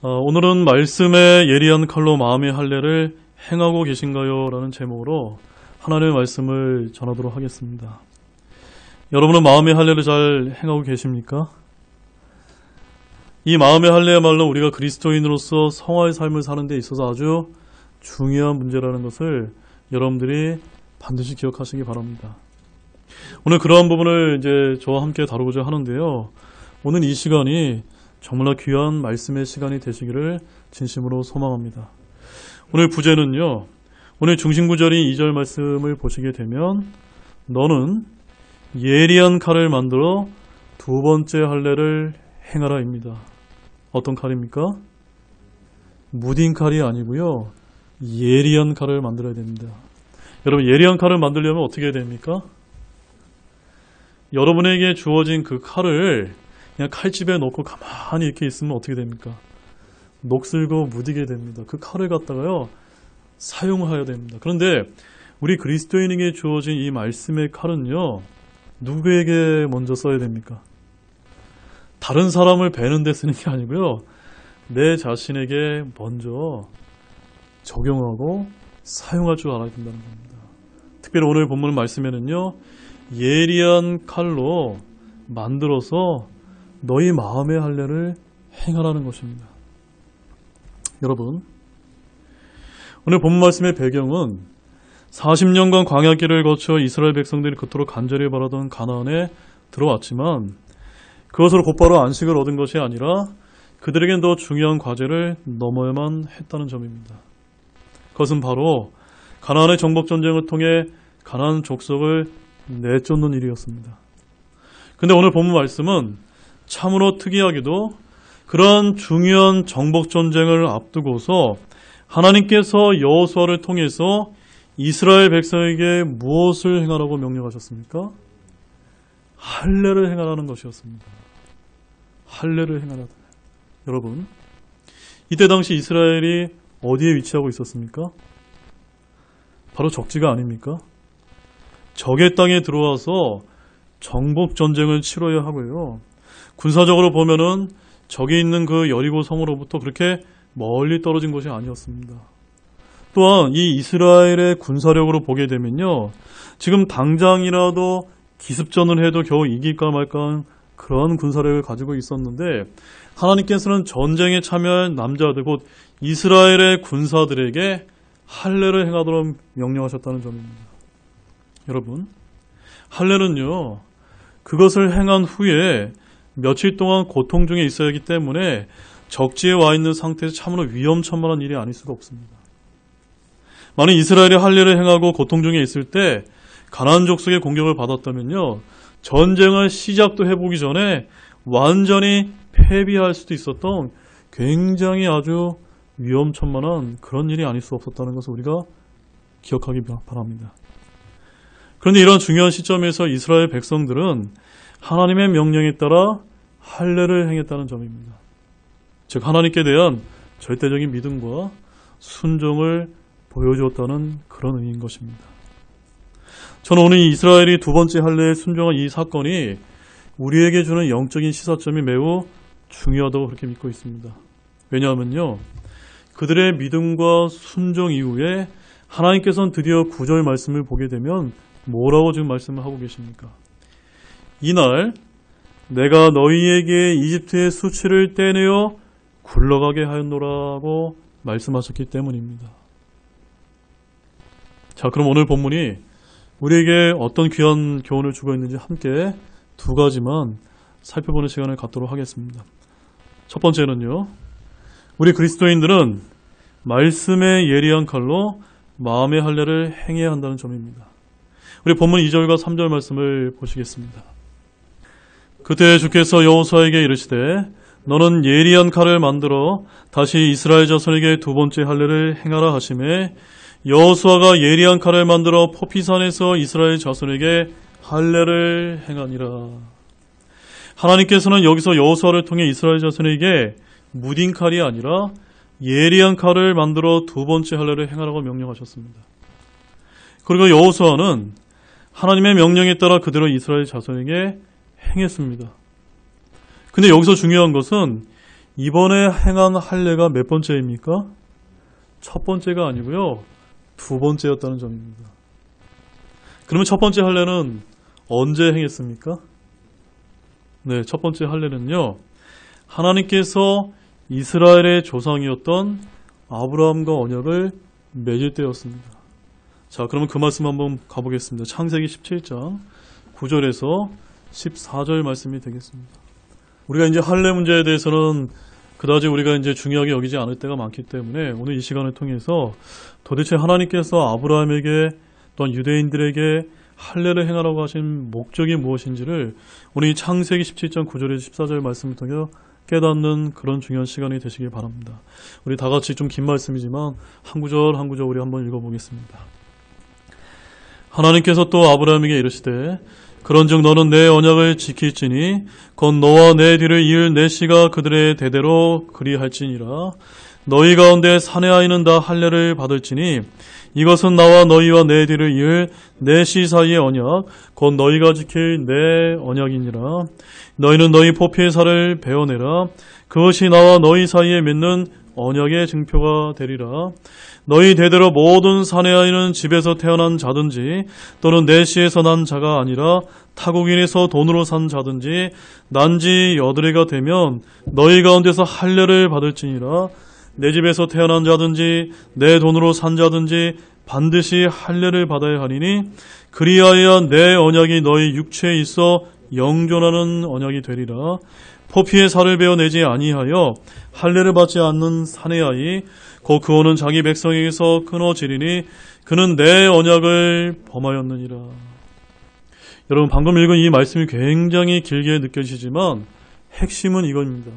오늘은 말씀의 예리한 칼로 마음의 할례를 행하고 계신가요? 라는 제목으로 하나님의 말씀을 전하도록 하겠습니다. 여러분은 마음의 할례를 잘 행하고 계십니까? 이 마음의 할례야말로 우리가 그리스도인으로서 성화의 삶을 사는 데 있어서 아주 중요한 문제라는 것을 여러분들이 반드시 기억하시기 바랍니다. 오늘 그러한 부분을 저와 함께 다루고자 하는데요. 오늘 이 시간이 정말로 귀한 말씀의 시간이 되시기를 진심으로 소망합니다. 오늘 부제는요. 오늘 중심구절인 2절 말씀을 보시게 되면 너는 예리한 칼을 만들어 두 번째 할례를 행하라입니다. 어떤 칼입니까? 무딘 칼이 아니고요. 예리한 칼을 만들어야 됩니다. 여러분, 예리한 칼을 만들려면 어떻게 해야 됩니까? 여러분에게 주어진 그 칼을 그냥 칼집에 넣고 가만히 이렇게 있으면 어떻게 됩니까? 녹슬고 무디게 됩니다. 그 칼을 갖다가요, 사용해야 됩니다. 그런데 우리 그리스도인에게 주어진 이 말씀의 칼은요, 누구에게 먼저 써야 됩니까? 다른 사람을 베는 데 쓰는 게 아니고요, 내 자신에게 먼저 적용하고 사용할 줄 알아야 된다는 겁니다. 특별히 오늘 본문 말씀에는요, 예리한 칼로 만들어서 너희 마음의 할례를 행하라는 것입니다. 여러분, 오늘 본문 말씀의 배경은 40년간 광야길을 거쳐 이스라엘 백성들이 그토록 간절히 바라던 가나안에 들어왔지만 그것으로 곧바로 안식을 얻은 것이 아니라 그들에겐 더 중요한 과제를 넘어야만 했다는 점입니다. 그것은 바로 가나안의 정복전쟁을 통해 가나안 족속을 내쫓는 일이었습니다. 근데 오늘 본문 말씀은 참으로 특이하게도 그러한 중요한 정복전쟁을 앞두고서 하나님께서 여호수아를 통해서 이스라엘 백성에게 무엇을 행하라고 명령하셨습니까? 할례를 행하라는 것이었습니다. 할례를 행하라. 여러분, 이때 당시 이스라엘이 어디에 위치하고 있었습니까? 바로 적지가 아닙니까? 적의 땅에 들어와서 정복전쟁을 치러야 하고요. 군사적으로 보면은 적이 있는 그 여리고 성으로부터 그렇게 멀리 떨어진 곳이 아니었습니다. 또한 이 이스라엘의 군사력으로 보게 되면요. 지금 당장이라도 기습전을 해도 겨우 이길까 말까 그런 군사력을 가지고 있었는데 하나님께서는 전쟁에 참여할 남자들 곧 이스라엘의 군사들에게 할례를 행하도록 명령하셨다는 점입니다. 여러분, 할례는요. 그것을 행한 후에 며칠 동안 고통 중에 있어야 하기 때문에 적지에 와 있는 상태에서 참으로 위험천만한 일이 아닐 수가 없습니다. 만약 이스라엘이 할례를 행하고 고통 중에 있을 때 가나안 족속의 공격을 받았다면요. 전쟁을 시작도 해보기 전에 완전히 패배할 수도 있었던 굉장히 아주 위험천만한 그런 일이 아닐 수 없었다는 것을 우리가 기억하기 바랍니다. 그런데 이런 중요한 시점에서 이스라엘 백성들은 하나님의 명령에 따라 할례를 행했다는 점입니다. 즉 하나님께 대한 절대적인 믿음과 순종을 보여주었다는 그런 의미인 것입니다. 저는 오늘 이스라엘이 두 번째 할례에 순종한 이 사건이 우리에게 주는 영적인 시사점이 매우 중요하다고 그렇게 믿고 있습니다. 왜냐하면요. 그들의 믿음과 순종 이후에 하나님께서는 드디어 9절 말씀을 보게 되면 뭐라고 지금 말씀을 하고 계십니까? 이날 내가 너희에게 이집트의 수치를 떼내어 굴러가게 하였노라고 말씀하셨기 때문입니다. 자, 그럼 오늘 본문이 우리에게 어떤 귀한 교훈을 주고 있는지 함께 두 가지만 살펴보는 시간을 갖도록 하겠습니다. 첫 번째는요. 우리 그리스도인들은 말씀의 예리한 칼로 마음의 할례를 행해야 한다는 점입니다. 우리 본문 2절과 3절 말씀을 보시겠습니다. 그때 주께서 여호수아에게 이르시되 너는 예리한 칼을 만들어 다시 이스라엘 자손에게 두 번째 할례를 행하라 하시매 여호수아가 예리한 칼을 만들어 포피산에서 이스라엘 자손에게 할례를 행하니라. 하나님께서는 여기서 여호수아를 통해 이스라엘 자손에게 무딘 칼이 아니라 예리한 칼을 만들어 두 번째 할례를 행하라고 명령하셨습니다. 그리고 여호수아는 하나님의 명령에 따라 그대로 이스라엘 자손에게 행했습니다. 근데 여기서 중요한 것은 이번에 행한 할례가 몇 번째입니까? 첫 번째가 아니고요. 두 번째였다는 점입니다. 그러면 첫 번째 할례는 언제 행했습니까? 네, 첫 번째 할례는요. 하나님께서 이스라엘의 조상이었던 아브라함과 언약을 맺을 때였습니다. 자, 그러면 그 말씀 한번 가보겠습니다. 창세기 17장 9절에서 14절 말씀이 되겠습니다. 우리가 이제 할례 문제에 대해서는 그다지 우리가 이제 중요하게 여기지 않을 때가 많기 때문에 오늘 이 시간을 통해서 도대체 하나님께서 아브라함에게 또한 유대인들에게 할례를 행하라고 하신 목적이 무엇인지를 오늘 이 창세기 17장 9절에서 14절 말씀을 통해 깨닫는 그런 중요한 시간이 되시길 바랍니다. 우리 다 같이 좀 긴 말씀이지만 한 구절 한 구절 우리 한번 읽어보겠습니다. 하나님께서 또 아브라함에게 이르시되 그런즉 너는 내 언약을 지킬지니 곧 너와 내 뒤를 이을 내 씨가 그들의 대대로 그리할지니라. 너희 가운데 사내 아이는 다 할례를 받을지니 이것은 나와 너희와 내 뒤를 이을 내 씨 사이의 언약 곧 너희가 지킬 내 언약이니라. 너희는 너희 포피의 살을 베어내라. 그것이 나와 너희 사이에 맺는 언약의 증표가 되리라. 너희 대대로 모든 사내 아이는 집에서 태어난 자든지 또는 내 씨에서 난 자가 아니라 타국인에서 돈으로 산 자든지 난지 여드레가 되면 너희 가운데서 할례를 받을지니라. 내 집에서 태어난 자든지 내 돈으로 산 자든지 반드시 할례를 받아야 하리니 그리하여 내 언약이 너희 육체에 있어 영존하는 언약이 되리라. 포피의 살을 베어내지 아니하여 할례를 받지 않는 사내 아이 곧 그호는 자기 백성에게서 끊어지리니 그는 내 언약을 범하였느니라. 여러분 방금 읽은 이 말씀이 굉장히 길게 느껴지지만 핵심은 이겁니다.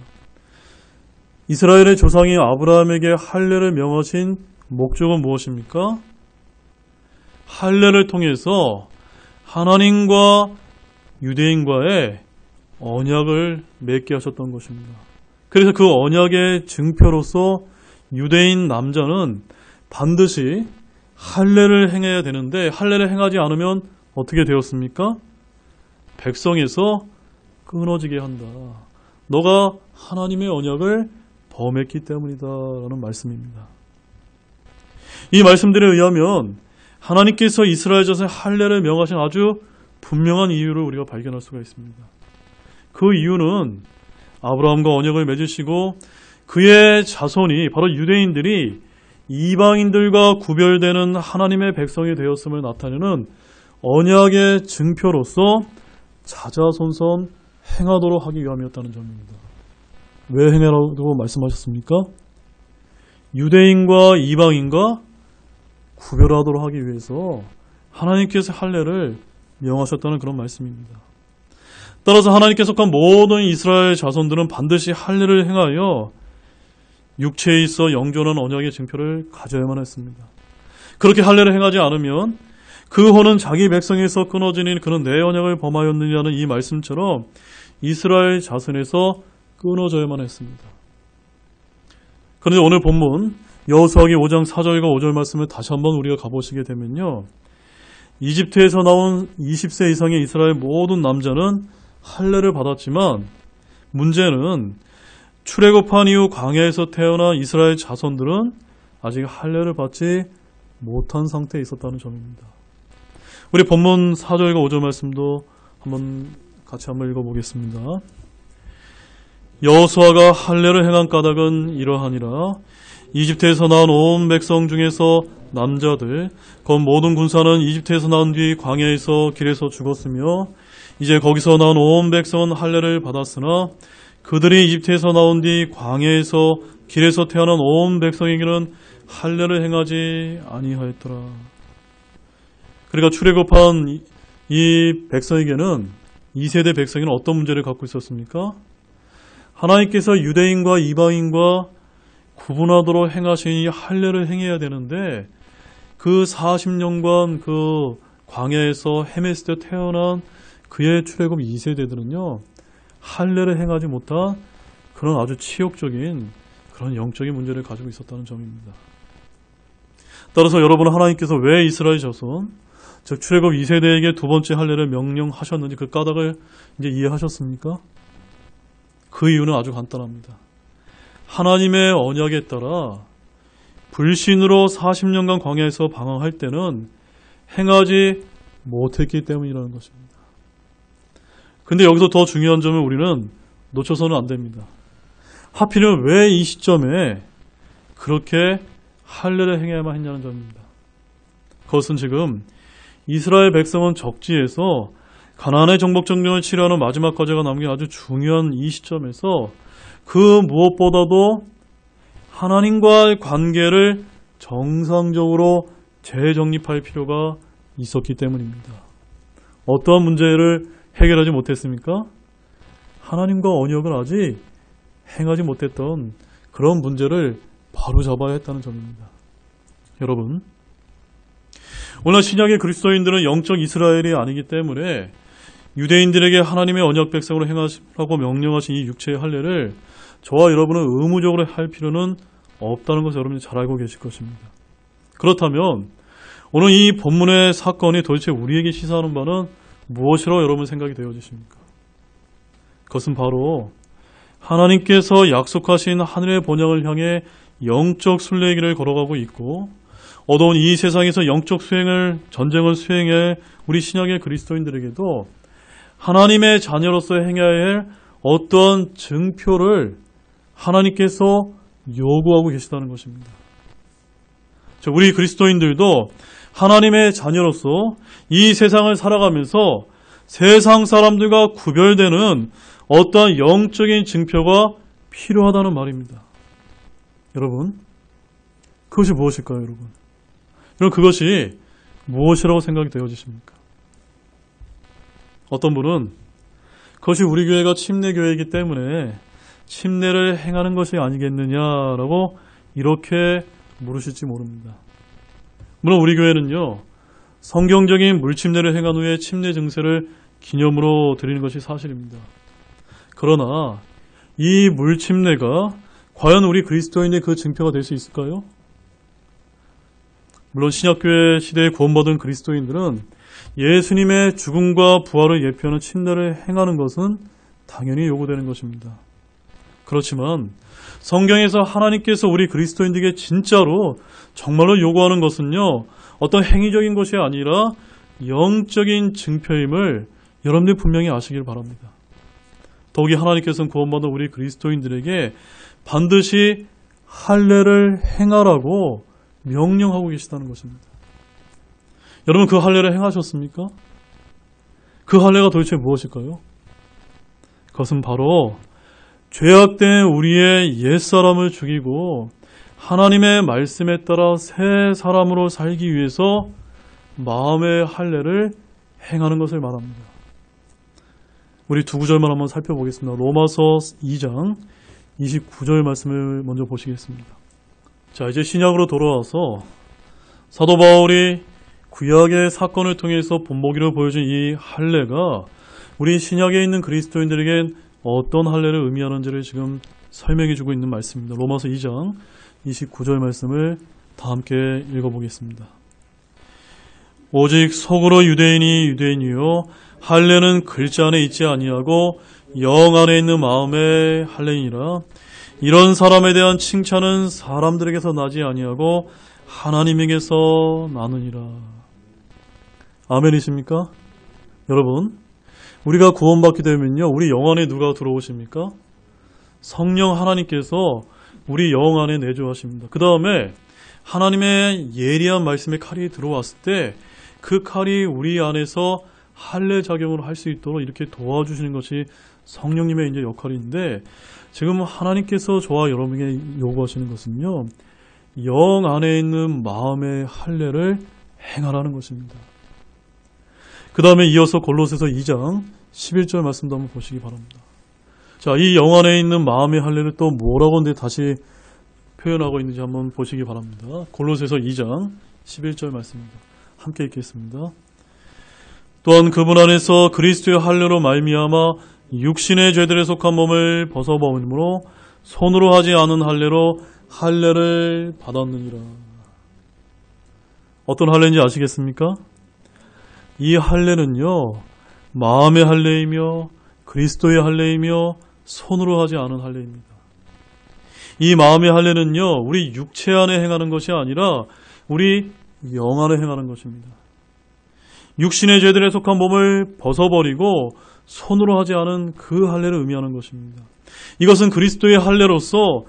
이스라엘의 조상이 아브라함에게 할례를 명하신 목적은 무엇입니까? 할례를 통해서 하나님과 유대인과의 언약을 맺게 하셨던 것입니다. 그래서 그 언약의 증표로서 유대인 남자는 반드시 할례를 행해야 되는데 할례를 행하지 않으면 어떻게 되었습니까? 백성에서 끊어지게 한다. 너가 하나님의 언약을 범했기 때문이다 라는 말씀입니다. 이 말씀들에 의하면 하나님께서 이스라엘 자손의 할례를 명하신 아주 분명한 이유를 우리가 발견할 수가 있습니다. 그 이유는 아브라함과 언약을 맺으시고 그의 자손이 바로 유대인들이 이방인들과 구별되는 하나님의 백성이 되었음을 나타내는 언약의 증표로서 자자손손 행하도록 하기 위함이었다는 점입니다. 왜 행하라고 말씀하셨습니까? 유대인과 이방인과 구별하도록 하기 위해서 하나님께서 할례를 명하셨다는 그런 말씀입니다. 따라서 하나님께 속한 모든 이스라엘 자손들은 반드시 할례를 행하여 육체에 있어 영존한 언약의 증표를 가져야만 했습니다. 그렇게 할례를 행하지 않으면 그 호는 자기 백성에서 끊어지니 그는 내 언약을 범하였느냐는 이 말씀처럼 이스라엘 자손에서 끊어져야만 했습니다. 그런데 오늘 본문 여호수아기 5장 4절과 5절 말씀을 다시 한번 우리가 가보시게 되면요. 이집트에서 나온 20세 이상의 이스라엘 모든 남자는 할례를 받았지만 문제는 출애굽한 이후 광야에서 태어난 이스라엘 자손들은 아직 할례를 받지 못한 상태에 있었다는 점입니다. 우리 본문 4절과 5절 말씀도 같이 한번 읽어보겠습니다. 여호수아가 할례를 행한 까닭은 이러하니라. 이집트에서 나온 온 백성 중에서 남자들 곧 모든 군사는 이집트에서 나온 뒤 광야에서 길에서 죽었으며 이제 거기서 나온 온 백성은 할례를 받았으나 그들이 이집트에서 나온 뒤 광야에서 길에서 태어난 온 백성에게는 할례를 행하지 아니하였더라. 그러니까 출애굽한 이 백성에게는 2세대 백성에는 어떤 문제를 갖고 있었습니까? 하나님께서 유대인과 이방인과 구분하도록 행하신 이 할례를 행해야 되는데 그 40년간 그 광야에서 헤맸을 때 태어난 그의 출애굽 2세대들은요. 할례를 행하지 못한 그런 아주 치욕적인 그런 영적인 문제를 가지고 있었다는 점입니다. 따라서 여러분 하나님께서 왜 이스라엘 자손 즉 출애굽 2세대에게 두 번째 할례를 명령하셨는지 그 까닭을 이제 이해하셨습니까? 그 이유는 아주 간단합니다. 하나님의 언약에 따라 불신으로 40년간 광야에서 방황할 때는 행하지 못했기 때문이라는 것입니다. 근데 여기서 더 중요한 점을 우리는 놓쳐서는 안 됩니다. 하필이면 왜 이 시점에 그렇게 할례를 행해야만 했냐는 점입니다. 그것은 지금 이스라엘 백성은 적지에서 가나안의 정복 정령을 치료하는 마지막 과제가 남긴 아주 중요한 이 시점에서 그 무엇보다도 하나님과의 관계를 정상적으로 재정립할 필요가 있었기 때문입니다. 어떠한 문제를 해결하지 못했습니까? 하나님과 언약을 아직 행하지 못했던 그런 문제를 바로잡아야 했다는 점입니다. 여러분, 오늘 신약의 그리스도인들은 영적 이스라엘이 아니기 때문에 유대인들에게 하나님의 언약 백성으로 행하라고 명령하신 이 육체의 할례를 저와 여러분은 의무적으로 할 필요는 없다는 것을 여러분이 잘 알고 계실 것입니다. 그렇다면 오늘 이 본문의 사건이 도대체 우리에게 시사하는 바는 무엇이라고 여러분 생각이 되어지십니까? 그것은 바로 하나님께서 약속하신 하늘의 본향을 향해 영적 순례의 길을 걸어가고 있고 어두운 이 세상에서 영적 전쟁을 수행해 우리 신약의 그리스도인들에게도 하나님의 자녀로서 행해야 할 어떤 증표를 하나님께서 요구하고 계시다는 것입니다. 우리 그리스도인들도 하나님의 자녀로서 이 세상을 살아가면서 세상 사람들과 구별되는 어떠한 영적인 증표가 필요하다는 말입니다. 여러분, 그것이 무엇일까요, 여러분? 여러분, 그것이 무엇이라고 생각이 되어지십니까? 어떤 분은 그것이 우리 교회가 침례교회이기 때문에 침례를 행하는 것이 아니겠느냐라고 이렇게 물으실지 모릅니다. 물론 우리 교회는요, 성경적인 물침례를 행한 후에 침례 증세를 기념으로 드리는 것이 사실입니다. 그러나 이 물침례가 과연 우리 그리스도인의 그 증표가 될 수 있을까요? 물론 신약교회 시대에 구원받은 그리스도인들은 예수님의 죽음과 부활을 예표하는 침례를 행하는 것은 당연히 요구되는 것입니다. 그렇지만 성경에서 하나님께서 우리 그리스도인들에게 진짜로 정말로 요구하는 것은요, 어떤 행위적인 것이 아니라 영적인 증표임을 여러분들이 분명히 아시길 바랍니다. 더욱이 하나님께서는 구원받은 우리 그리스도인들에게 반드시 할례를 행하라고 명령하고 계시다는 것입니다. 여러분, 그 할례를 행하셨습니까? 그 할례가 도대체 무엇일까요? 그것은 바로 죄악된 우리의 옛사람을 죽이고 하나님의 말씀에 따라 새 사람으로 살기 위해서 마음의 할례를 행하는 것을 말합니다. 우리 두 구절만 한번 살펴보겠습니다. 로마서 2장 29절 말씀을 먼저 보시겠습니다. 자, 이제 신약으로 돌아와서 사도 바울이 구약의 사건을 통해서 본보기로 보여준 이 할례가 우리 신약에 있는 그리스도인들에게 어떤 할례를 의미하는지를 지금 설명해 주고 있는 말씀입니다. 로마서 2장 29절 말씀을 다 함께 읽어보겠습니다. 오직 속으로 유대인이 유대인이요 할례는 글자 안에 있지 아니하고 영 안에 있는 마음의 할례이니라. 이런 사람에 대한 칭찬은 사람들에게서 나지 아니하고 하나님에게서 나느니라. 아멘이십니까? 여러분, 우리가 구원받게 되면요, 우리 영 안에 누가 들어오십니까? 성령 하나님께서 우리 영 안에 내주하십니다. 그 다음에 하나님의 예리한 말씀의 칼이 들어왔을 때 그 칼이 우리 안에서 할례 작용을 할 수 있도록 이렇게 도와주시는 것이 성령님의 이제 역할인데, 지금 하나님께서 저와 여러분에게 요구하시는 것은요, 영 안에 있는 마음의 할례를 행하라는 것입니다. 그 다음에 이어서 골로새서 2장 11절 말씀도 한번 보시기 바랍니다. 자, 이 영 안에 있는 마음의 할례를 또 뭐라고 다시 표현하고 있는지 한번 보시기 바랍니다. 골로새서 2장 11절 말씀입니다. 함께 읽겠습니다. 또한 그분 안에서 그리스도의 할례로 말미암아 육신의 죄들에 속한 몸을 벗어버림으로 손으로 하지 않은 할례로 할례를 받았느니라. 어떤 할례인지 아시겠습니까? 이 할례는요, 마음의 할례이며 그리스도의 할례이며 손으로 하지 않은 할례입니다. 이 마음의 할례는요, 우리 육체 안에 행하는 것이 아니라 우리 영 안에 행하는 것입니다. 육신의 죄들에 속한 몸을 벗어버리고 손으로 하지 않은 그 할례를 의미하는 것입니다. 이것은 그리스도의 할례로서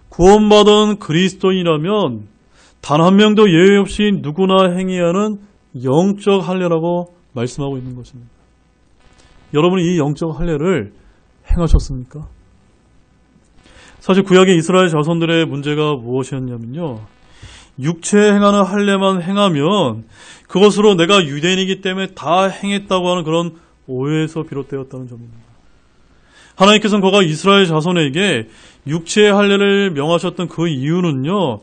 구원받은 그리스도인이라면 단 한 명도 예외 없이 누구나 행해야 하는 영적 할례라고 말씀하고 있는 것입니다. 여러분이 이 영적 할례를 행하셨습니까? 사실 구약의 이스라엘 자손들의 문제가 무엇이었냐면요, 육체에 행하는 할례만 행하면 그것으로 내가 유대인이기 때문에 다 행했다고 하는 그런 오해에서 비롯되었다는 점입니다. 하나님께서는 그가 이스라엘 자손에게 육체의 할례를 명하셨던 그 이유는요,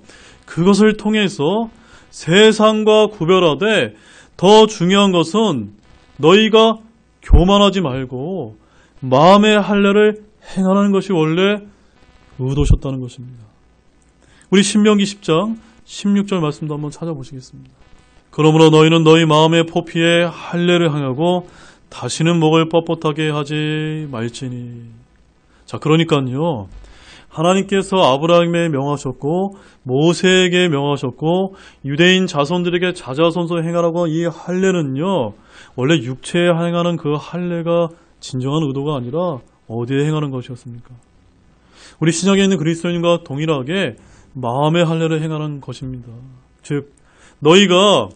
그것을 통해서 세상과 구별하되 더 중요한 것은 너희가 교만하지 말고 마음의 할례를 행하는 것이 원래 의도셨다는 것입니다. 우리 신명기 10장 16절 말씀도 한번 찾아보시겠습니다. 그러므로 너희는 너희 마음의 포피에 할례를 행하고 다시는 목을 뻣뻣하게 하지 말지니. 자, 그러니까요, 하나님께서 아브라함에 명하셨고 모세에게 명하셨고 유대인 자손들에게 자자손손 행하라고 이 할례는요, 원래 육체에 행하는 그 할례가 진정한 의도가 아니라 어디에 행하는 것이었습니까? 우리 신약에 있는 그리스도인과 동일하게 마음의 할례를 행하는 것입니다. 즉, 너희가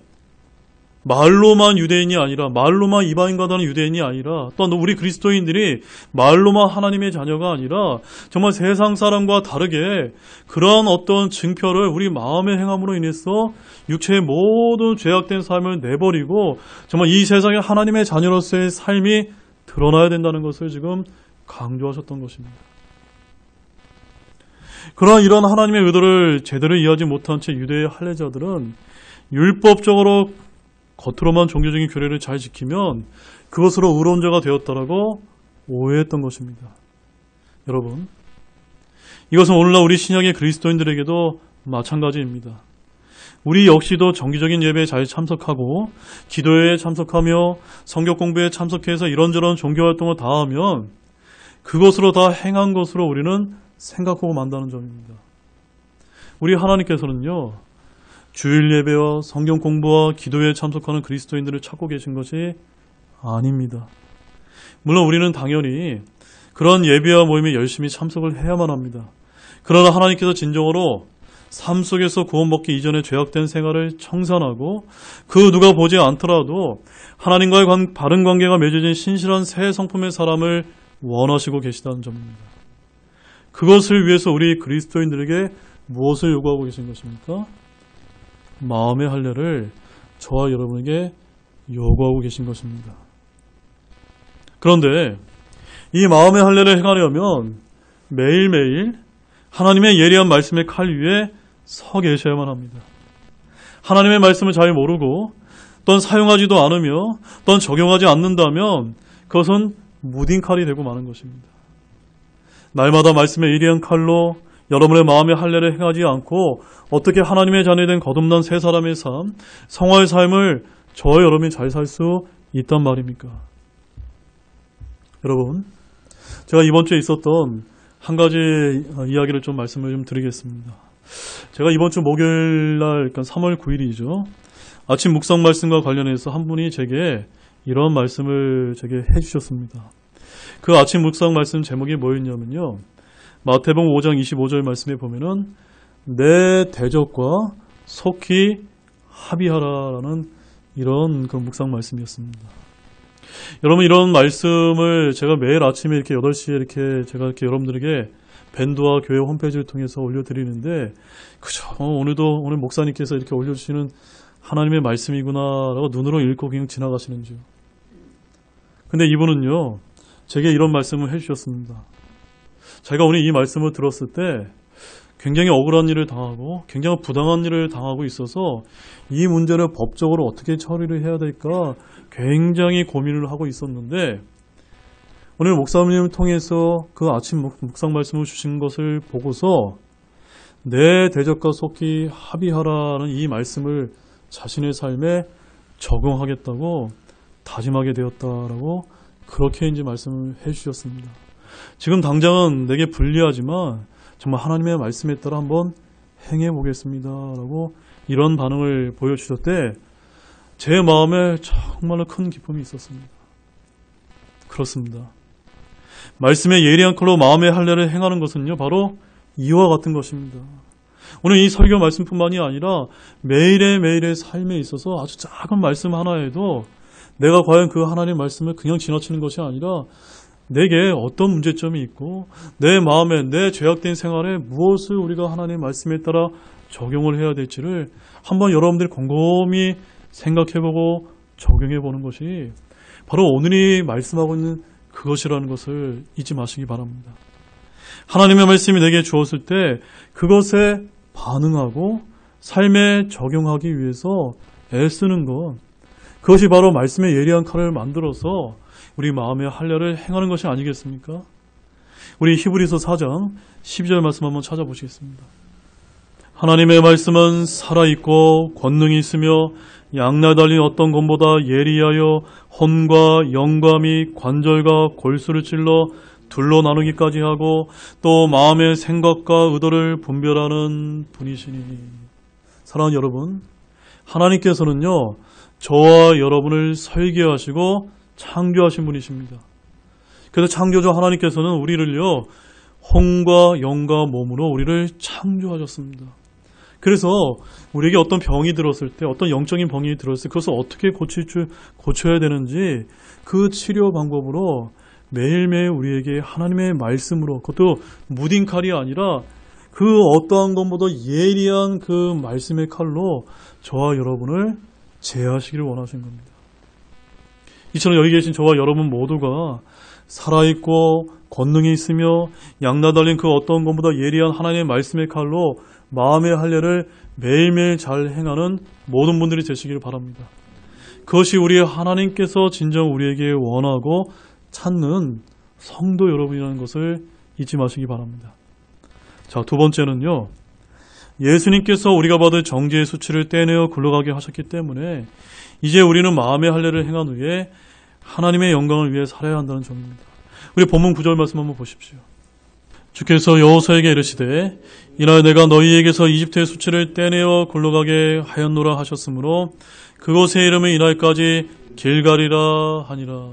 말로만 유대인이 아니라, 말로만 이방인과 다른 유대인이 아니라, 또한 우리 그리스도인들이 말로만 하나님의 자녀가 아니라 정말 세상 사람과 다르게 그러한 어떤 증표를 우리 마음의 행함으로 인해서 육체의 모든 죄악된 삶을 내버리고 정말 이 세상에 하나님의 자녀로서의 삶이 드러나야 된다는 것을 지금 강조하셨던 것입니다. 그러나 이런 하나님의 의도를 제대로 이해하지 못한 채 유대의 할례자들은 율법적으로 겉으로만 종교적인 규례를 잘 지키면 그것으로 의로운 자가 되었다라고 오해했던 것입니다. 여러분, 이것은 오늘날 우리 신약의 그리스도인들에게도 마찬가지입니다. 우리 역시도 정기적인 예배에 잘 참석하고 기도회에 참석하며 성경 공부에 참석해서 이런저런 종교활동을 다 하면 그것으로 다 행한 것으로 우리는 생각하고 만다는 점입니다. 우리 하나님께서는요, 주일 예배와 성경 공부와 기도에 참석하는 그리스도인들을 찾고 계신 것이 아닙니다. 물론 우리는 당연히 그런 예배와 모임에 열심히 참석을 해야만 합니다. 그러나 하나님께서 진정으로 삶 속에서 구원받기 이전에 죄악된 생활을 청산하고 그 누가 보지 않더라도 하나님과의 바른 관계가 맺어진 신실한 새 성품의 사람을 원하시고 계시다는 점입니다. 그것을 위해서 우리 그리스도인들에게 무엇을 요구하고 계신 것입니까? 마음의 할례를 저와 여러분에게 요구하고 계신 것입니다. 그런데 이 마음의 할례를 행하려면 매일매일 하나님의 예리한 말씀의 칼 위에 서 계셔야만 합니다. 하나님의 말씀을 잘 모르고 또는 사용하지도 않으며 또는 적용하지 않는다면 그것은 무딘 칼이 되고 마는 것입니다. 날마다 말씀의 예리한 칼로 여러분의 마음의 할례를 행하지 않고 어떻게 하나님의 자녀된 거듭난 새 사람의 삶, 성화의 삶을 저와 여러분이 잘 살 수 있단 말입니까? 여러분, 제가 이번 주에 있었던 한 가지 이야기를 좀 말씀을 좀 드리겠습니다. 제가 이번 주 목요일 날, 그러니까 3월 9일이죠. 아침 묵상 말씀과 관련해서 한 분이 제게 이런 말씀을 제게 해주셨습니다. 그 아침 묵상 말씀 제목이 뭐였냐면요, 마태복음 5장 25절 말씀에 보면은 내 대적과 속히 합의하라라는 이런 그 묵상 말씀이었습니다. 여러분, 이런 말씀을 제가 매일 아침에 이렇게 8시에 이렇게 제가 이렇게 여러분들에게 밴드와 교회 홈페이지를 통해서 올려드리는데, 그죠, 오늘 목사님께서 이렇게 올려주시는 하나님의 말씀이구나라고 눈으로 읽고 그냥 지나가시는 줄. 근데 이분은요, 제게 이런 말씀을 해주셨습니다. 제가 오늘 이 말씀을 들었을 때 굉장히 억울한 일을 당하고 굉장히 부당한 일을 당하고 있어서 이 문제를 법적으로 어떻게 처리를 해야 될까 굉장히 고민을 하고 있었는데, 오늘 목사님을 통해서 그 아침 묵상 말씀을 주신 것을 보고서 내 대적과 속히 합의하라는 이 말씀을 자신의 삶에 적용하겠다고 다짐하게 되었다라고 그렇게 이제 말씀을 해주셨습니다. 지금 당장은 내게 불리하지만 정말 하나님의 말씀에 따라 한번 행해 보겠습니다 라고 이런 반응을 보여주셨대 제 마음에 정말로 큰 기쁨이 있었습니다. 그렇습니다. 말씀에 예리한 칼로 마음의 할례를 행하는 것은요 바로 이와 같은 것입니다. 오늘 이 설교 말씀뿐만이 아니라 매일의 삶에 있어서 아주 작은 말씀 하나에도 내가 과연 그 하나님의 말씀을 그냥 지나치는 것이 아니라 내게 어떤 문제점이 있고 내 마음에 내 죄악된 생활에 무엇을 우리가 하나님의 말씀에 따라 적용을 해야 될지를 한번 여러분들이 곰곰이 생각해보고 적용해보는 것이 바로 오늘이 말씀하고 있는 그것이라는 것을 잊지 마시기 바랍니다. 하나님의 말씀이 내게 주었을 때 그것에 반응하고 삶에 적용하기 위해서 애쓰는 것 그것이 바로 말씀의 예리한 칼을 만들어서 우리 마음의 할례를 행하는 것이 아니겠습니까? 우리 히브리서 4장 12절 말씀 한번 찾아보시겠습니다. 하나님의 말씀은 살아있고 권능이 있으며 양날 달린 어떤 검보다 예리하여 혼과 영과 및 관절과 골수를 찔러 둘로 나누기까지 하고 또 마음의 생각과 의도를 분별하는 분이시니. 사랑하는 여러분, 하나님께서는요 저와 여러분을 설계하시고 창조하신 분이십니다. 그래서 창조주 하나님께서는 우리를요 혼과 영과 몸으로 우리를 창조하셨습니다. 그래서 우리에게 어떤 병이 들었을 때 어떤 영적인 병이 들었을 때 그것을 어떻게 고쳐야 되는지 그 치료 방법으로 매일매일 우리에게 하나님의 말씀으로 그것도 무딘 칼이 아니라 그 어떠한 것보다 예리한 그 말씀의 칼로 저와 여러분을 제하시기를 원하신 겁니다. 이처럼 여기 계신 저와 여러분 모두가 살아있고 권능이 있으며 양나 달린 그 어떤 것보다 예리한 하나님의 말씀의 칼로 마음의 할례를 매일매일 잘 행하는 모든 분들이 되시기를 바랍니다. 그것이 우리 하나님께서 진정 우리에게 원하고 찾는 성도 여러분이라는 것을 잊지 마시기 바랍니다. 자, 두 번째는요. 예수님께서 우리가 받을 정죄의 수치를 떼내어 굴러가게 하셨기 때문에 이제 우리는 마음의 할례를 행한 후에 하나님의 영광을 위해 살아야 한다는 점입니다. 우리 본문 9절 말씀 한번 보십시오. 주께서 여호수아에게 이르시되 이날 내가 너희에게서 이집트의 수치를 떼내어 굴러가게 하였노라 하셨으므로 그곳의 이름은 이날까지 길갈이라 하니라.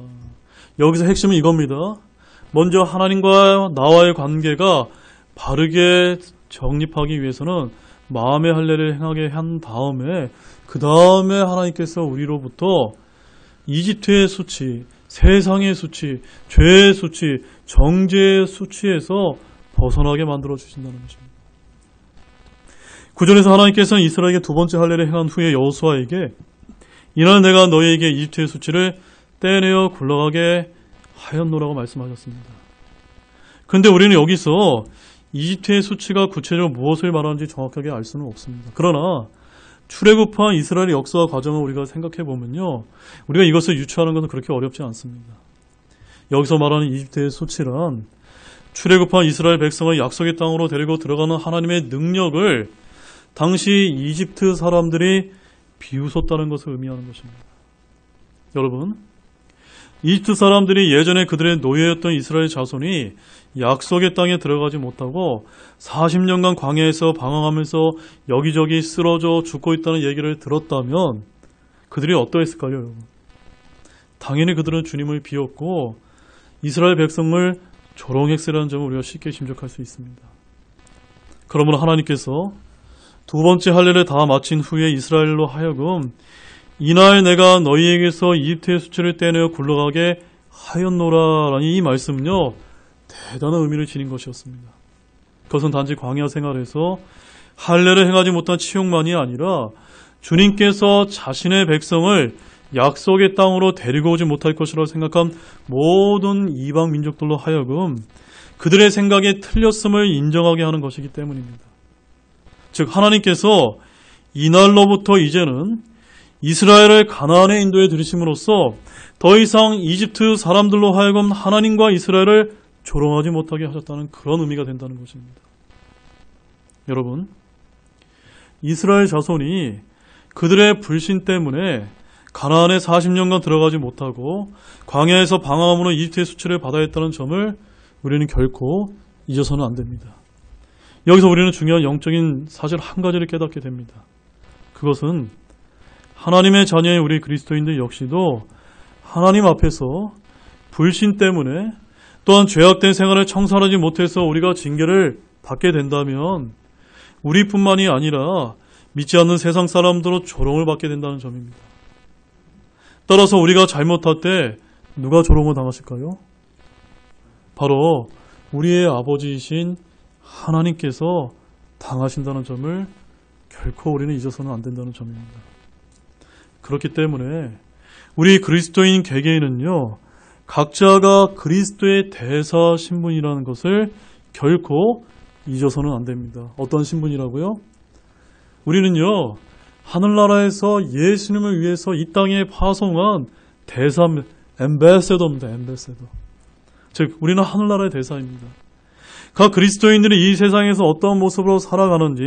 여기서 핵심은 이겁니다. 먼저 하나님과 나와의 관계가 바르게 정립하기 위해서는 마음의 할례를 행하게 한 다음에 그 다음에 하나님께서 우리로부터 이집트의 수치, 세상의 수치, 죄의 수치, 정죄의 수치에서 벗어나게 만들어 주신다는 것입니다. 구절에서 하나님께서는 이스라엘에게 두 번째 할례를 행한 후에 여호수아에게 이날 내가 너희에게 이집트의 수치를 떼내어 굴러가게 하였노라고 말씀하셨습니다. 그런데 우리는 여기서 이집트의 수치가 구체적으로 무엇을 말하는지 정확하게 알 수는 없습니다. 그러나 출애굽한 이스라엘의 역사와 과정을 우리가 생각해 보면요, 우리가 이것을 유추하는 것은 그렇게 어렵지 않습니다. 여기서 말하는 이집트의 수치란 출애굽한 이스라엘 백성을 약속의 땅으로 데리고 들어가는 하나님의 능력을 당시 이집트 사람들이 비웃었다는 것을 의미하는 것입니다. 여러분, 이집트 사람들이 예전에 그들의 노예였던 이스라엘 자손이 약속의 땅에 들어가지 못하고 40년간 광야에서 방황하면서 여기저기 쓰러져 죽고 있다는 얘기를 들었다면 그들이 어떠했을까요, 여러분? 당연히 그들은 주님을 비웠고 이스라엘 백성을 조롱했으라는 점을 우리가 쉽게 짐작할 수 있습니다. 그러므로 하나님께서 두 번째 할례를 다 마친 후에 이스라엘로 하여금 이날 내가 너희에게서 이집트의 수치를 떼내어 굴러가게 하였노라라는 이 말씀은요, 대단한 의미를 지닌 것이었습니다. 그것은 단지 광야 생활에서 할례를 행하지 못한 치욕만이 아니라 주님께서 자신의 백성을 약속의 땅으로 데리고 오지 못할 것이라고 생각한 모든 이방 민족들로 하여금 그들의 생각에 틀렸음을 인정하게 하는 것이기 때문입니다. 즉 하나님께서 이날로부터 이제는 이스라엘을 가나안의 인도에 들이심으로써 더 이상 이집트 사람들로 하여금 하나님과 이스라엘을 조롱하지 못하게 하셨다는 그런 의미가 된다는 것입니다. 여러분, 이스라엘 자손이 그들의 불신 때문에 가나안에 40년간 들어가지 못하고 광야에서 방황함으로 이집트의 수치를 받아야 했다는 점을 우리는 결코 잊어서는 안 됩니다. 여기서 우리는 중요한 영적인 사실 한 가지를 깨닫게 됩니다. 그것은 하나님의 자녀의 우리 그리스도인들 역시도 하나님 앞에서 불신 때문에 또한 죄악된 생활을 청산하지 못해서 우리가 징계를 받게 된다면 우리뿐만이 아니라 믿지 않는 세상 사람들로 조롱을 받게 된다는 점입니다. 따라서 우리가 잘못할 때 누가 조롱을 당하실까요? 바로 우리의 아버지이신 하나님께서 당하신다는 점을 결코 우리는 잊어서는 안 된다는 점입니다. 그렇기 때문에 우리 그리스도인 개개인은요, 각자가 그리스도의 대사 신분이라는 것을 결코 잊어서는 안 됩니다. 어떤 신분이라고요? 우리는요, 하늘나라에서 예수님을 위해서 이 땅에 파송한 대사, 엠베세더입니다. 엠베세더. 즉, 우리는 하늘나라의 대사입니다. 각 그리스도인들이 이 세상에서 어떤 모습으로 살아가는지,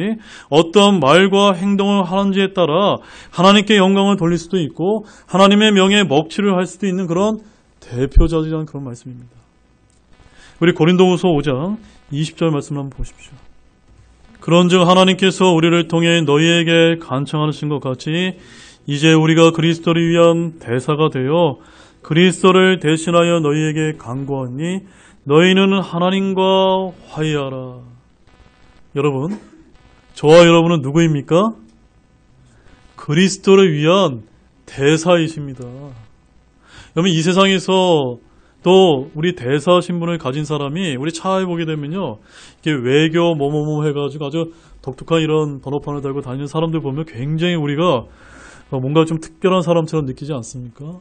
어떤 말과 행동을 하는지에 따라 하나님께 영광을 돌릴 수도 있고 하나님의 명예에 먹칠을 할 수도 있는 그런 대표자들이라는 그런 말씀입니다. 우리 고린도후서 5장 20절 말씀을 한번 보십시오. 그런즉 하나님께서 우리를 통해 너희에게 간청하신 것 같이 이제 우리가 그리스도를 위한 대사가 되어 그리스도를 대신하여 너희에게 간구하니 너희는 하나님과 화해하라. 여러분, 저와 여러분은 누구입니까? 그리스도를 위한 대사이십니다. 여러분, 이 세상에서 또 우리 대사 신분을 가진 사람이 우리 차에 보게 되면요, 이게 외교 뭐뭐뭐 해가지고 아주 독특한 이런 번호판을 달고 다니는 사람들 보면 굉장히 우리가 뭔가 좀 특별한 사람처럼 느끼지 않습니까?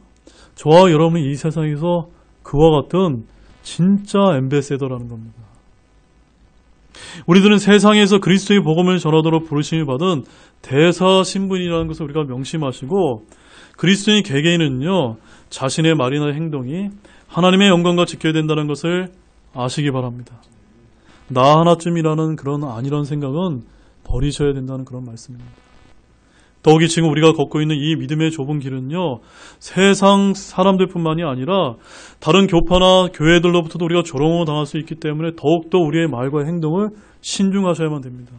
저와 여러분이 이 세상에서 그와 같은 진짜 엠베세더라는 겁니다. 우리들은 세상에서 그리스도의 복음을 전하도록 부르심을 받은 대사 신분이라는 것을 우리가 명심하시고, 그리스도인 개개인은요, 자신의 말이나 행동이 하나님의 영광과 지켜야 된다는 것을 아시기 바랍니다. 나 하나쯤이라는 그런 아니란 생각은 버리셔야 된다는 그런 말씀입니다. 더욱이 지금 우리가 걷고 있는 이 믿음의 좁은 길은요, 세상 사람들뿐만이 아니라 다른 교파나 교회들로부터도 우리가 조롱을 당할 수 있기 때문에 더욱더 우리의 말과 행동을 신중하셔야만 됩니다.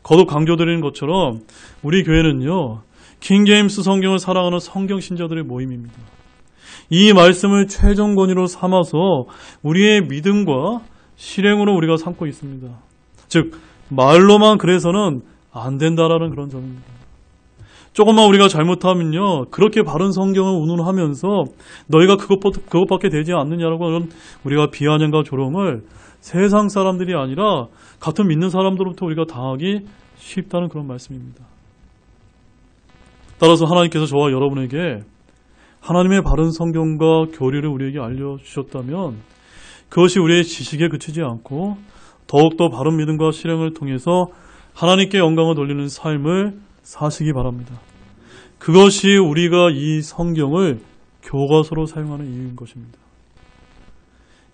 거듭 강조드리는 것처럼 우리 교회는요, 킹제임스 성경을 사랑하는 성경 신자들의 모임입니다. 이 말씀을 최종 권위로 삼아서 우리의 믿음과 실행으로 우리가 삼고 있습니다. 즉, 말로만 그래서는 안 된다라는 그런 점입니다. 조금만 우리가 잘못하면요, 그렇게 바른 성경을 운운하면서 너희가 그것밖에 되지 않느냐라고 하는 우리가 비아냥과 조롱을 세상 사람들이 아니라 같은 믿는 사람들로부터 우리가 당하기 쉽다는 그런 말씀입니다. 따라서 하나님께서 저와 여러분에게 하나님의 바른 성경과 교리를 우리에게 알려주셨다면 그것이 우리의 지식에 그치지 않고 더욱더 바른 믿음과 실행을 통해서 하나님께 영광을 돌리는 삶을 사시기 바랍니다. 그것이 우리가 이 성경을 교과서로 사용하는 이유인 것입니다.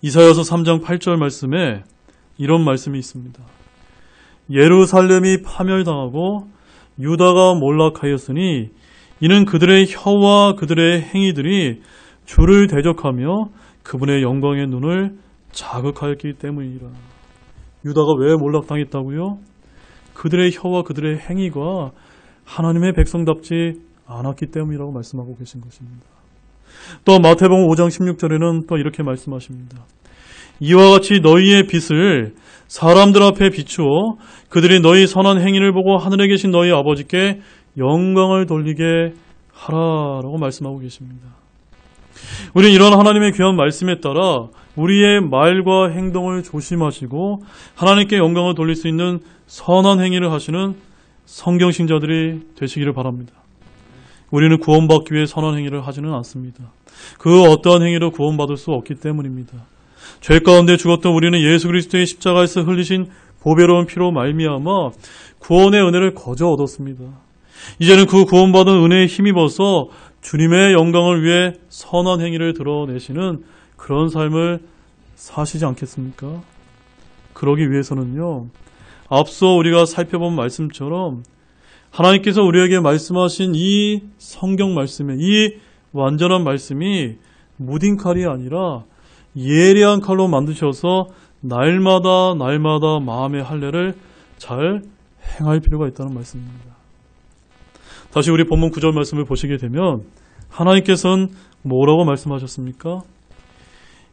이사야서 3장 8절 말씀에 이런 말씀이 있습니다. 예루살렘이 파멸당하고 유다가 몰락하였으니 이는 그들의 혀와 그들의 행위들이 주를 대적하며 그분의 영광의 눈을 자극하였기 때문이라. 유다가 왜 몰락당했다고요? 그들의 혀와 그들의 행위가 하나님의 백성답지 않았기 때문이라고 말씀하고 계신 것입니다. 또 마태복음 5장 16절에는 또 이렇게 말씀하십니다. 이와 같이 너희의 빛을 사람들 앞에 비추어 그들이 너희 선한 행위를 보고 하늘에 계신 너희 아버지께 영광을 돌리게 하라라고 말씀하고 계십니다. 우리는 이런 하나님의 귀한 말씀에 따라 우리의 말과 행동을 조심하시고 하나님께 영광을 돌릴 수 있는 선한 행위를 하시는 성경신자들이 되시기를 바랍니다. 우리는 구원받기 위해 선한 행위를 하지는 않습니다. 그 어떠한 행위로 구원받을 수 없기 때문입니다. 죄 가운데 죽었던 우리는 예수 그리스도의 십자가에서 흘리신 보배로운 피로 말미암아 구원의 은혜를 거저 얻었습니다. 이제는 그 구원받은 은혜에 힘입어서 주님의 영광을 위해 선한 행위를 드러내시는 그런 삶을 사시지 않겠습니까? 그러기 위해서는요, 앞서 우리가 살펴본 말씀처럼 하나님께서 우리에게 말씀하신 이 성경 말씀에, 이 완전한 말씀이 무딘 칼이 아니라 예리한 칼로 만드셔서 날마다 마음의 할례를 잘 행할 필요가 있다는 말씀입니다. 다시 우리 본문 9절 말씀을 보시게 되면 하나님께서는 뭐라고 말씀하셨습니까?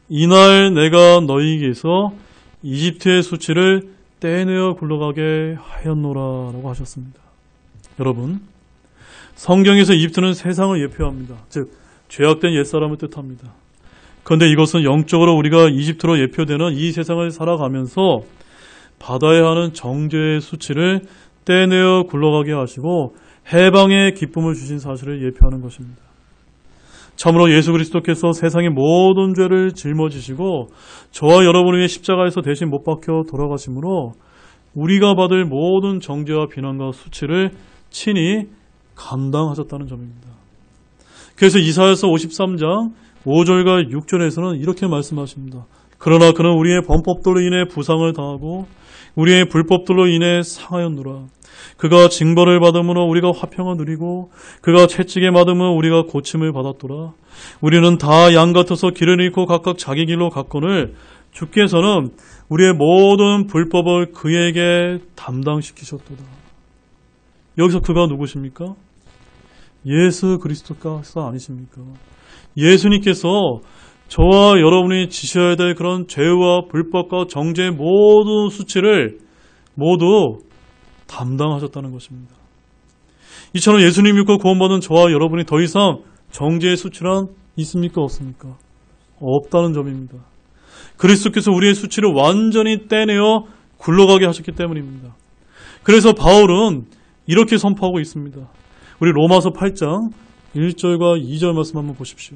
이날 내가 너희에게서 이집트의 수치를 떼내어 굴러가게 하였노라 라고 하셨습니다. 여러분, 성경에서 이집트는 세상을 예표합니다. 즉 죄악된 옛사람을 뜻합니다. 그런데 이것은 영적으로 우리가 이집트로 예표되는 이 세상을 살아가면서 받아야 하는 정죄의 수치를 떼내어 굴러가게 하시고 해방의 기쁨을 주신 사실을 예표하는 것입니다. 참으로 예수 그리스도께서 세상의 모든 죄를 짊어지시고 저와 여러분을 위해 십자가에서 대신 못 박혀 돌아가심으로 우리가 받을 모든 정죄와 비난과 수치를 친히 감당하셨다는 점입니다. 그래서 이사야서 53장 5절과 6절에서는 이렇게 말씀하십니다. 그러나 그는 우리의 범법들로 인해 부상을 당하고 우리의 불법들로 인해 상하였노라. 그가 징벌을 받음으로 우리가 화평을 누리고 그가 채찍에 맞음으로 우리가 고침을 받았더라. 우리는 다 양 같아서 길을 잃고 각각 자기 길로 갔거늘 주께서는 우리의 모든 불법을 그에게 담당시키셨도다. 여기서 그가 누구십니까? 예수 그리스도가 아니십니까? 예수님께서 저와 여러분이 지셔야 될 그런 죄와 불법과 정죄의 모든 수치를 모두 담당하셨다는 것입니다. 이처럼 예수님 믿고 구원받은 저와 여러분이 더 이상 정죄의 수치란 있습니까? 없습니까? 없다는 점입니다. 그리스도께서 우리의 수치를 완전히 떼내어 굴러가게 하셨기 때문입니다. 그래서 바울은 이렇게 선포하고 있습니다. 우리 로마서 8장 1절과 2절 말씀 한번 보십시오.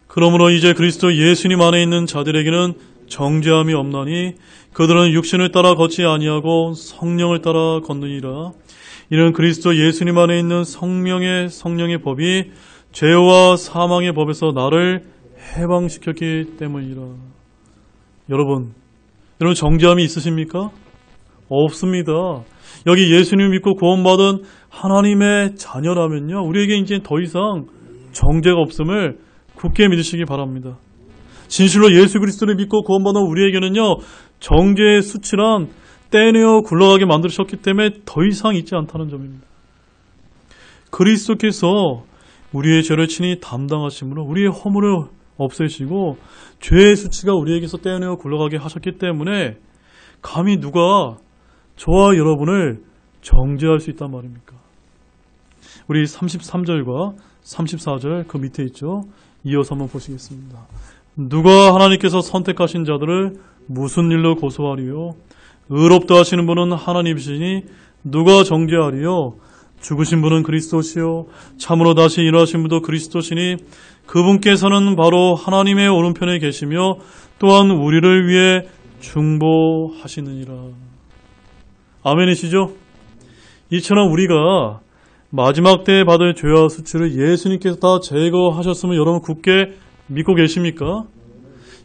그러므로 이제 그리스도 예수님 안에 있는 자들에게는 정죄함이 없나니 그들은 육신을 따라 걷지 아니하고 성령을 따라 걷느니라. 이는 그리스도 예수님 안에 있는 성령의 법이 죄와 사망의 법에서 나를 해방시켰기 때문이라. 여러분 정죄함이 있으십니까? 없습니다. 여기 예수님 믿고 구원받은 하나님의 자녀라면요, 우리에게 이제 더 이상 정죄가 없음을 굳게 믿으시기 바랍니다. 진실로 예수 그리스도를 믿고 구원받은 우리에게는요, 정죄의 수치란 떼내어 굴러가게 만드셨기 때문에 더 이상 있지 않다는 점입니다. 그리스도께서 우리의 죄를 친히 담당하심으로 우리의 허물을 없애시고 죄의 수치가 우리에게서 떼내어 굴러가게 하셨기 때문에 감히 누가 저와 여러분을 정죄할 수 있단 말입니까? 우리 33절과 34절 그 밑에 있죠. 이어서 한번 보시겠습니다. 누가 하나님께서 선택하신 자들을 무슨 일로 고소하리요? 의롭다 하시는 분은 하나님이시니 누가 정죄하리요? 죽으신 분은 그리스도시요 참으로 다시 일어나신 분도 그리스도시니 그분께서는 바로 하나님의 오른편에 계시며 또한 우리를 위해 중보하시느니라. 아멘이시죠? 이처럼 우리가 마지막 때에 받을 죄와 수치를 예수님께서 다 제거하셨음을 여러분 굳게 믿고 계십니까?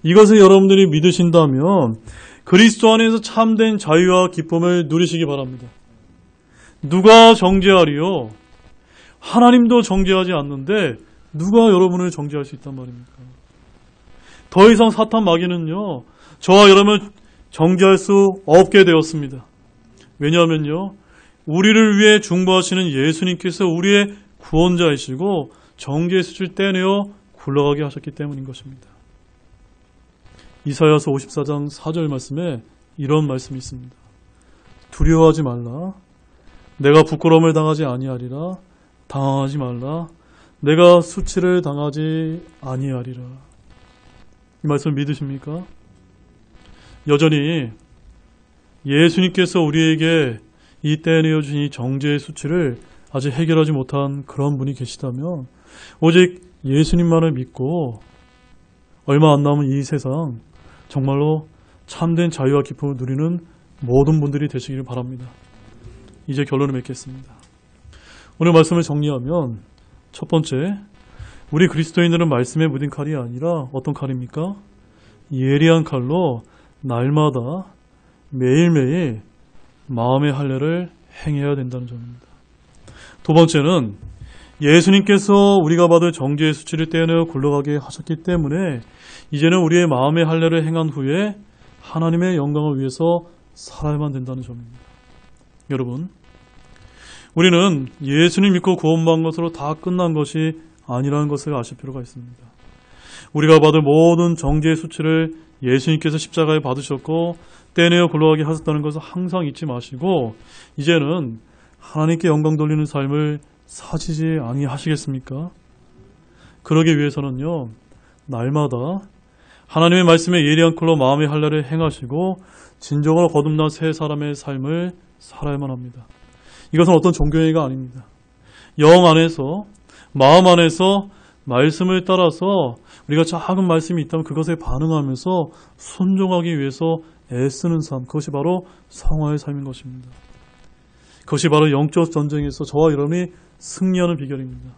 이것을 여러분들이 믿으신다면 그리스도 안에서 참된 자유와 기쁨을 누리시기 바랍니다. 누가 정죄하리요? 하나님도 정죄하지 않는데 누가 여러분을 정죄할 수 있단 말입니까? 더 이상 사탄 마귀는요, 저와 여러분을 정죄할 수 없게 되었습니다. 왜냐하면요, 우리를 위해 중보하시는 예수님께서 우리의 구원자이시고 정죄의 수치를 떼내어 굴러가게 하셨기 때문인 것입니다. 이사야서 54장 4절 말씀에 이런 말씀이 있습니다. 두려워하지 말라. 내가 부끄러움을 당하지 아니하리라. 당황하지 말라. 내가 수치를 당하지 아니하리라. 이 말씀 믿으십니까? 여전히 예수님께서 우리에게 이 떼내어 주신 이 정죄의 수치를 아직 해결하지 못한 그런 분이 계시다면 오직 예수님만을 믿고 얼마 안 남은 이 세상 정말로 참된 자유와 기쁨을 누리는 모든 분들이 되시기를 바랍니다. 이제 결론을 맺겠습니다. 오늘 말씀을 정리하면 첫 번째, 우리 그리스도인들은 말씀에 묻은 칼이 아니라 어떤 칼입니까? 예리한 칼로 날마다 매일매일 마음의 할례를 행해야 된다는 점입니다. 두 번째는 예수님께서 우리가 받을 정죄의 수치를 떼어내어 굴러가게 하셨기 때문에 이제는 우리의 마음의 할례를 행한 후에 하나님의 영광을 위해서 살아야만 된다는 점입니다. 여러분, 우리는 예수님 믿고 구원받은 것으로 다 끝난 것이 아니라는 것을 아실 필요가 있습니다. 우리가 받을 모든 정죄의 수치를 예수님께서 십자가에 받으셨고 떼내어 굴러가게 하셨다는 것을 항상 잊지 마시고 이제는 하나님께 영광 돌리는 삶을 사시지 아니하시겠습니까? 그러기 위해서는요, 날마다 하나님의 말씀에 예리한 칼로 마음의 할례를 행하시고 진정으로 거듭난 새 사람의 삶을 살아야만 합니다. 이것은 어떤 종교행위가 아닙니다. 영 안에서, 마음 안에서 말씀을 따라서 우리가 작은 말씀이 있다면 그것에 반응하면서 순종하기 위해서 애쓰는 삶, 그것이 바로 성화의 삶인 것입니다. 그것이 바로 영적 전쟁에서 저와 여러분이 승리하는 비결입니다.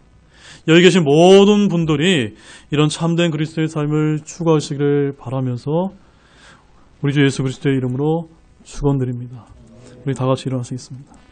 여기 계신 모든 분들이 이런 참된 그리스도의 삶을 추구하시기를 바라면서 우리 주 예수 그리스도의 이름으로 축원드립니다. 우리 다 같이 일어나시겠습니다.